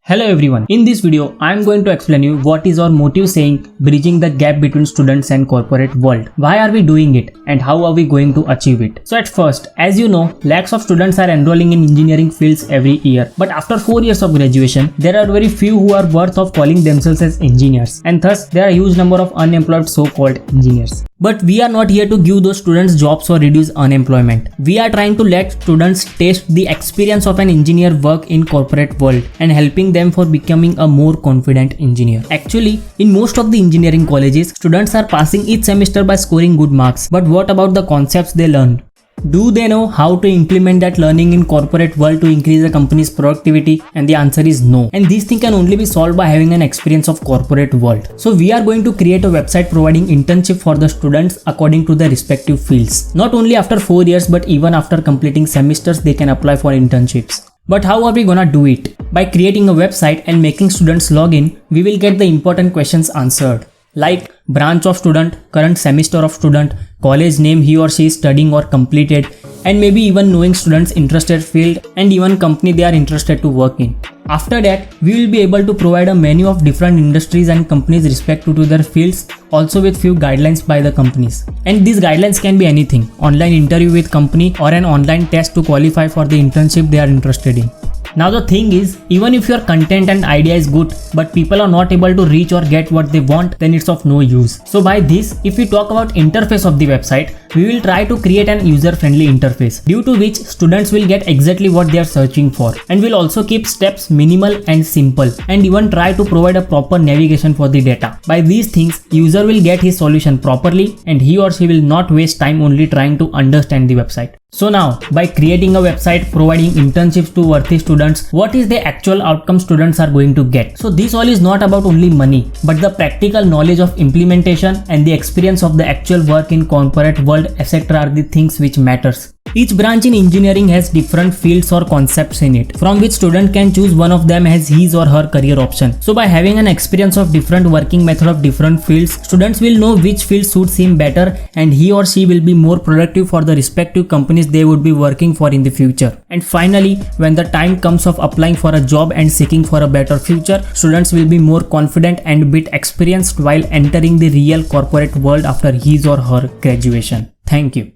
Hello everyone, in this video I am going to explain you what is our motive saying bridging the gap between students and corporate world. Why are we doing it and how are we going to achieve it? So at first, as you know, lakhs of students are enrolling in engineering fields every year. But after 4 years of graduation, there are very few who are worth of calling themselves as engineers, and thus there are a huge number of unemployed so-called engineers. But we are not here to give those students jobs or reduce unemployment. We are trying to let students taste the experience of an engineer work in corporate world and helping them for becoming a more confident engineer. Actually, in most of the engineering colleges, students are passing each semester by scoring good marks. But what about the concepts they learn? Do they know how to implement that learning in corporate world to increase a company's productivity? And the answer is no. And this thing can only be solved by having an experience of corporate world. So we are going to create a website providing internship for the students according to their respective fields. Not only after 4 years, but even after completing semesters, they can apply for internships. But how are we gonna do it? By creating a website and making students log in, we will get the important questions answered. Like branch of student, current semester of student, college name he or she is studying or completed, and maybe even knowing students' interested field and even company they are interested to work in. After that, we will be able to provide a menu of different industries and companies respective to their fields, also with few guidelines by the companies. And these guidelines can be anything: online interview with company or an online test to qualify for the internship they are interested in. Now the thing is, even if your content and idea is good, but people are not able to reach or get what they want, then it's of no use. So by this, if we talk about interface of the website, we will try to create an user-friendly interface, due to which students will get exactly what they are searching for. And we'll also keep steps minimal and simple, and even try to provide a proper navigation for the data. By these things, user will get his solution properly and he or she will not waste time only trying to understand the website. So now, by creating a website providing internships to worthy students, what is the actual outcome students are going to get? So this all is not about only money, but the practical knowledge of implementation and the experience of the actual work in corporate world, etc. are the things which matters. Each branch in engineering has different fields or concepts in it, from which student can choose one of them as his or her career option. So by having an experience of different working method of different fields, students will know which field suits him better and he or she will be more productive for the respective companies they would be working for in the future. And finally, when the time comes of applying for a job and seeking for a better future, students will be more confident and bit experienced while entering the real corporate world after his or her graduation. Thank you.